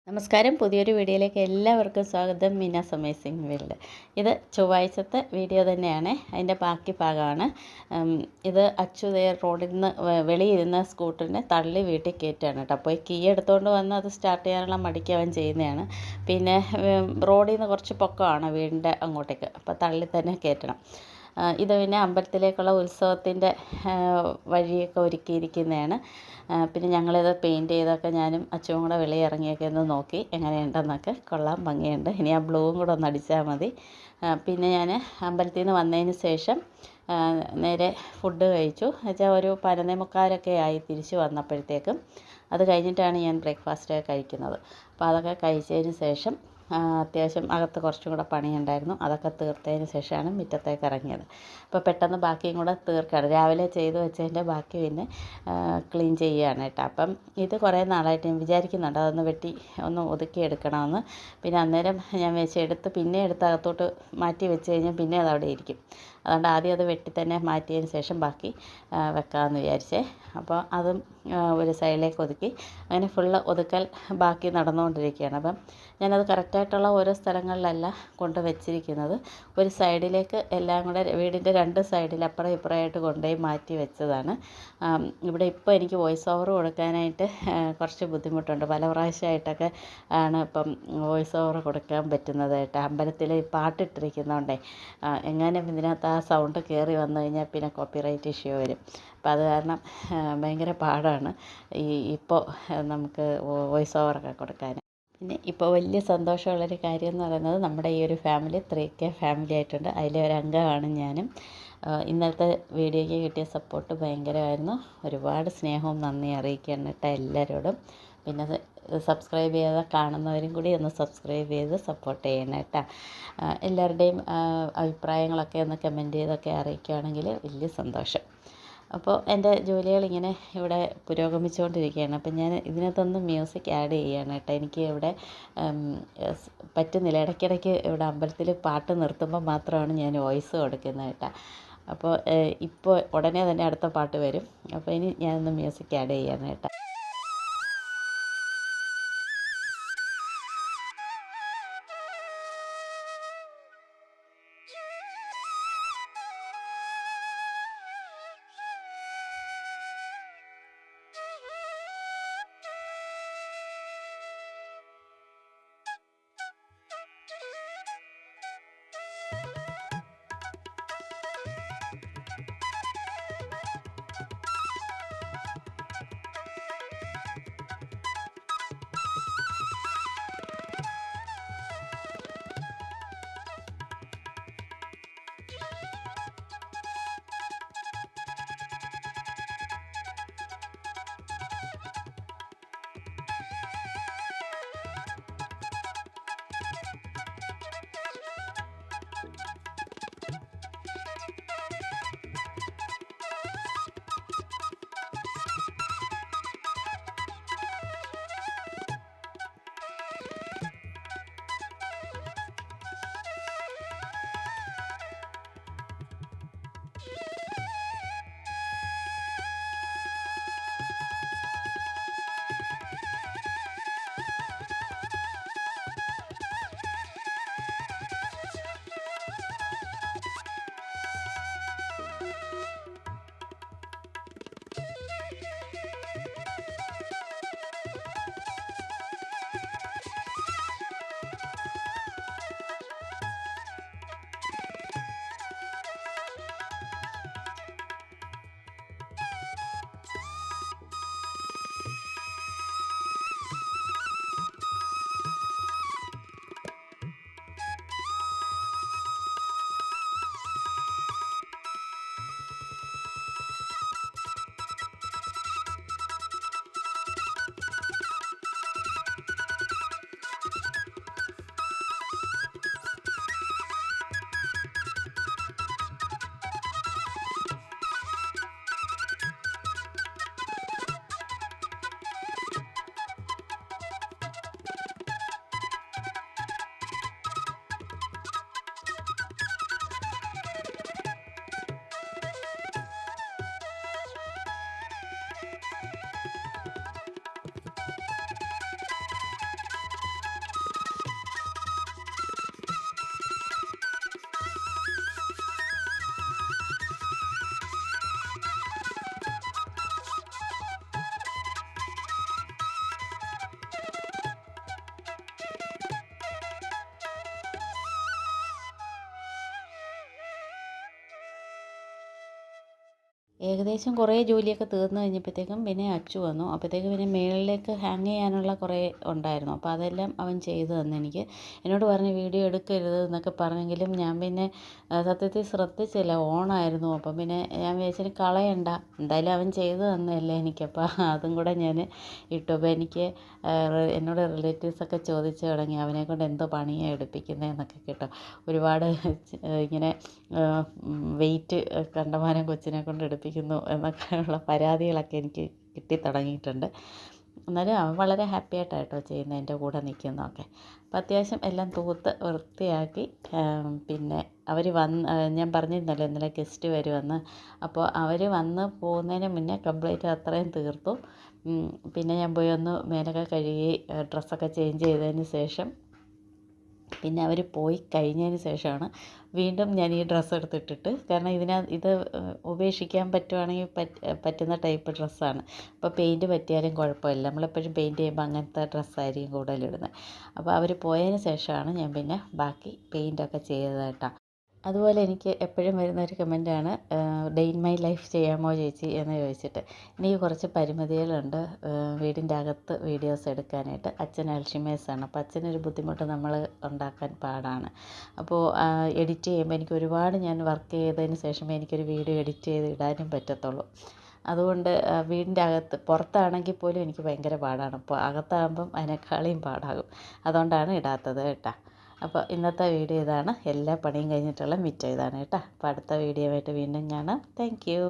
നമസ്കാരം. പുതിയൊരു വീഡിയോയിലേക്ക് എല്ലാവർക്കും സ്വാഗതം. മീനാസ് അമേസിംഗ് വേൾഡ്. ഇത് ചൊവ്വാഴ്ചത്തെ വീഡിയോ തന്നെയാണ്. അതിൻ്റെ ബാക്കി ഭാഗമാണ്. ഇത് റോഡിൽ നിന്ന് വെളിയിരുന്ന സ്കൂട്ടറിനെ തള്ളി വീട്ടിൽ കയറ്റുകയാണ് കേട്ടോ. അപ്പോൾ കീ എടുത്തുകൊണ്ട് വന്ന് അത് സ്റ്റാർട്ട് ചെയ്യാനുള്ള മടിക്ക് അവൻ ചെയ്യുന്നതാണ്. പിന്നെ റോഡിൽ നിന്ന് കുറച്ച് പൊക്കമാണ് വീടിൻ്റെ അങ്ങോട്ടേക്ക്, അപ്പോൾ തള്ളി തന്നെ കയറ്റണം. ഇത് പിന്നെ അമ്പലത്തിലേക്കുള്ള ഉത്സവത്തിൻ്റെ വഴിയൊക്കെ ഒരുക്കിയിരിക്കുന്നതാണ്. പിന്നെ ഞങ്ങളിത് പെയിൻറ്റ് ചെയ്തൊക്കെ ഞാനും അച്ഛനും കൂടെ വെളിയിറങ്ങിയൊക്കെ ഒന്ന് നോക്കി എങ്ങനെയുണ്ടെന്നൊക്കെ. കൊള്ളാം, ഭംഗിയുണ്ട്. ഇനി ആ ബ്ലൂവും കൂടെ ഒന്ന് അടിച്ചാൽ മതി. പിന്നെ ഞാൻ അമ്പലത്തിൽ നിന്ന് വന്നതിന് ശേഷം നേരെ ഫുഡ് കഴിച്ചു. എന്നുവെച്ചാൽ ഒരു 11:45 ആയി തിരിച്ച് വന്നപ്പോഴത്തേക്കും. അത് കഴിഞ്ഞിട്ടാണ് ഞാൻ ബ്രേക്ക്ഫാസ്റ്റ് കഴിക്കുന്നത്. അപ്പോൾ അതൊക്കെ കഴിച്ചതിന് ശേഷം അത്യാവശ്യം അകത്ത് കുറച്ചും കൂടെ പണിയുണ്ടായിരുന്നു. അതൊക്കെ തീർത്തതിന് ശേഷമാണ് മുറ്റത്തേക്ക് ഇറങ്ങിയത്. അപ്പോൾ പെട്ടെന്ന് ബാക്കിയും കൂടെ തീർക്കുകയാണ്. രാവിലെ ചെയ്ത് വെച്ചതിൻ്റെ ബാക്കി പിന്നെ ക്ലീൻ ചെയ്യുകയാണ് കേട്ടോ. അപ്പം ഇത് കുറേ നാളായിട്ട് ഞാൻ വിചാരിക്കുന്നുണ്ട് അതൊന്ന് വെട്ടി ഒന്ന് ഒതുക്കിയെടുക്കണമെന്ന്. പിന്നെ അന്നേരം ഞാൻ എടുത്ത് പിന്നെ എടുത്ത് അകത്തോട്ട് മാറ്റി വെച്ച് കഴിഞ്ഞാൽ പിന്നെ അതവിടെ ഇരിക്കും. അതുകൊണ്ട് ആദ്യം അത് വെട്ടി തന്നെ മാറ്റിയതിന് ശേഷം ബാക്കി വെക്കാമെന്ന് വിചാരിച്ചേ. അപ്പോൾ അതും ഒരു സൈഡിലേക്ക് ഒതുക്കി. അങ്ങനെ ഫുള്ള് ഒതുക്കൽ ബാക്കി നടന്നുകൊണ്ടിരിക്കുകയാണ്. അപ്പം ഞാനത് കറക്റ്റായിട്ടുള്ള ഓരോ സ്ഥലങ്ങളിലല്ല കൊണ്ട് വെച്ചിരിക്കുന്നത്. ഒരു സൈഡിലേക്ക് എല്ലാം കൂടെ വീടിൻ്റെ 2 സൈഡിൽ അപ്പുറം ഇപ്പുറമായിട്ട് കൊണ്ടുപോയി മാറ്റി വെച്ചതാണ്. ഇവിടെ ഇപ്പോൾ എനിക്ക് വോയിസ് ഓവർ കൊടുക്കാനായിട്ട് കുറച്ച് ബുദ്ധിമുട്ടുണ്ട്. പല പ്രാവശ്യമായിട്ടൊക്കെ ആണ് ഇപ്പം വോയിസ് ഓവർ കൊടുക്കാൻ പറ്റുന്നത് കേട്ടോ. അമ്പലത്തിൽ പാട്ടിട്ടിരിക്കുന്നതുകൊണ്ടേ എങ്ങനെ ഇതിനകത്ത് ആ സൗണ്ട് കയറി വന്നു കഴിഞ്ഞാൽ പിന്നെ കോപ്പിറൈറ്റ് ഇഷ്യൂ വരും. അപ്പോൾ അത് കാരണം ഭയങ്കര പാടാണ് ഇപ്പോൾ നമുക്ക് വോയിസ് ഓവറൊക്കെ കൊടുക്കാൻ. പിന്നെ ഇപ്പോൾ വലിയ സന്തോഷമുള്ളൊരു കാര്യം എന്ന് പറയുന്നത് നമ്മുടെ ഈ ഒരു ഫാമിലി 3K ഫാമിലി ആയിട്ടുണ്ട്. അതിലെ ഒരു അംഗമാണ് ഞാനും. ഇന്നത്തെ വീഡിയോയ്ക്ക് കിട്ടിയ സപ്പോർട്ട് ഭയങ്കരമായിരുന്നു. ഒരുപാട് സ്നേഹവും നന്ദി അറിയിക്കുകയാണ് കേട്ടോ എല്ലാവരോടും. പിന്നെ സബ്സ്ക്രൈബ് ചെയ്യാതെ കാണുന്നവരും കൂടി ഒന്ന് സബ്സ്ക്രൈബ് ചെയ്ത് സപ്പോർട്ട് ചെയ്യണം കേട്ടോ. എല്ലാവരുടെയും അഭിപ്രായങ്ങളൊക്കെ ഒന്ന് കമൻറ്റ് ചെയ്തൊക്കെ അറിയിക്കുകയാണെങ്കിൽ വലിയ സന്തോഷം. അപ്പോൾ എൻ്റെ ജോലികളിങ്ങനെ ഇവിടെ പുരോഗമിച്ചുകൊണ്ടിരിക്കുകയാണ്. അപ്പം ഞാൻ ഇതിനകത്തൊന്ന് മ്യൂസിക് ആഡ് ചെയ്യുകയാണ് കേട്ടോ. എനിക്ക് ഇവിടെ പറ്റുന്നില്ല. ഇടയ്ക്കിടയ്ക്ക് ഇവിടെ അമ്പലത്തിൽ പാട്ട് നിർത്തുമ്പോൾ മാത്രമാണ് ഞാൻ വോയിസ് കൊടുക്കുന്നത് കേട്ടോ. അപ്പോൾ ഇപ്പോൾ ഉടനെ തന്നെ അടുത്ത പാട്ട് വരും. അപ്പോൾ ഇനി ഞാനൊന്ന് മ്യൂസിക് ആഡ് ചെയ്യാണ് കേട്ടോ. ഏകദേശം കുറേ ജോലിയൊക്കെ തീർന്നു കഴിഞ്ഞപ്പോഴത്തേക്കും പിന്നെ അച്ചു വന്നു. അപ്പോഴത്തേക്കും പിന്നെ മുകളിലേക്ക് ഹാങ് ചെയ്യാനുള്ള കുറേ ഉണ്ടായിരുന്നു. അപ്പോൾ അതെല്ലാം അവൻ ചെയ്തു തന്നു എനിക്ക്. എന്നോട് പറഞ്ഞു വീഡിയോ എടുക്കരുത് എന്നൊക്കെ പറഞ്ഞെങ്കിലും ഞാൻ പിന്നെ സത്യത്തിൽ ശ്രദ്ധിച്ചില്ല, ഓണായിരുന്നു. അപ്പം പിന്നെ ഞാൻ വിചാരിച്ചു കളയണ്ട, എന്തായാലും അവൻ ചെയ്തു തന്നതല്ലേ എനിക്ക്, അപ്പോൾ അതും കൂടെ ഞാൻ ഇട്ടു. അപ്പോൾ എനിക്ക് എന്നോട് റിലേറ്റീവ്സൊക്കെ ചോദിച്ചു തുടങ്ങി അവനെ കൊണ്ട് എന്തോ പണിയാണ് എടുപ്പിക്കുന്നതെന്നൊക്കെ കേട്ടോ. ഒരുപാട് ഇങ്ങനെ വെയിറ്റ് കണ്ടമാനം കൊച്ചിനെ കൊണ്ട് എടുപ്പിക്കുന്നു എന്നൊക്കെയുള്ള പരാതികളൊക്കെ എനിക്ക് കിട്ടി തുടങ്ങിയിട്ടുണ്ട്. എന്നാലും അവൻ വളരെ ഹാപ്പി ആയിട്ടാണ് കേട്ടോ ചെയ്യുന്നത്, എൻ്റെ കൂടെ നിൽക്കുന്നതൊക്കെ. അപ്പോൾ അത്യാവശ്യം എല്ലാം തൂത്ത് വൃത്തിയാക്കി. പിന്നെ അവർ ഞാൻ പറഞ്ഞിരുന്നല്ലോ ഇന്നലെ ഗസ്റ്റ് വരുമെന്ന്. അപ്പോൾ അവർ വന്ന് പോകുന്നതിന് മുന്നേ കംപ്ലീറ്റ് അത്രയും തീർത്തു. പിന്നെ ഞാൻ പോയി ഒന്ന് മേലൊക്കെ കഴുകി ഡ്രസ്സൊക്കെ ചേഞ്ച് ചെയ്തതിന് ശേഷം പിന്നെ അവർ പോയി കഴിഞ്ഞതിന് ശേഷമാണ് വീണ്ടും ഞാൻ ഈ ഡ്രസ്സ് എടുത്തിട്ടിട്ട്, കാരണം ഇത് ഉപേക്ഷിക്കാൻ പറ്റുവാണെങ്കിൽ പറ്റുന്ന ടൈപ്പ് ഡ്രസ്സാണ്. അപ്പോൾ പെയിൻറ്റ് പറ്റിയാലും കുഴപ്പമില്ല, നമ്മളെപ്പോഴും പെയിൻറ്റ് ചെയ്യുമ്പോൾ അങ്ങനത്തെ ഡ്രസ്സായിരിക്കും കൂടുതലിടുന്നത്. അപ്പോൾ അവർ പോയതിന് ശേഷമാണ് ഞാൻ പിന്നെ ബാക്കി പെയിൻറ്റൊക്കെ ചെയ്തത് കേട്ടോ. അതുപോലെ എനിക്ക് എപ്പോഴും വരുന്നൊരു കമൻറ്റാണ് ഡേ ഇൻ മൈ ലൈഫ് ചെയ്യാമോ ചേച്ചി എന്ന് ചോദിച്ചിട്ട്. എനിക്ക് കുറച്ച് പരിമിതികളുണ്ട് വീടിൻ്റെ അകത്ത് വീഡിയോസ് എടുക്കാനായിട്ട്. അച്ഛൻ അൽഷിമേഴ്സാണ്, അപ്പോൾ അച്ഛനൊരു ബുദ്ധിമുട്ട് നമ്മൾ ഉണ്ടാക്കാൻ പാടാണ്. അപ്പോൾ എഡിറ്റ് ചെയ്യുമ്പോൾ എനിക്ക് ഒരുപാട് ഞാൻ വർക്ക് ചെയ്തതിന് ശേഷമേ എനിക്കൊരു വീഡിയോ എഡിറ്റ് ചെയ്ത് ഇടാനും പറ്റത്തുള്ളൂ. അതുകൊണ്ട് വീടിൻ്റെ അകത്ത്, പുറത്താണെങ്കിൽ പോലും എനിക്ക് ഭയങ്കര പാടാണ്. അപ്പോൾ അകത്താകുമ്പം അതിനേക്കാളും പാടാകും. അതുകൊണ്ടാണ് ഇടാത്തത് കേട്ടോ. അപ്പോൾ ഇന്നത്തെ വീഡിയോ ഇതാണ്. എല്ലാ പണിയും കഴിഞ്ഞിട്ടുള്ള മിറ്റം ഇതാണ് കേട്ടോ. അപ്പോൾ അടുത്ത വീഡിയോ ആയിട്ട് വീണ്ടും കാണാം. Thank you.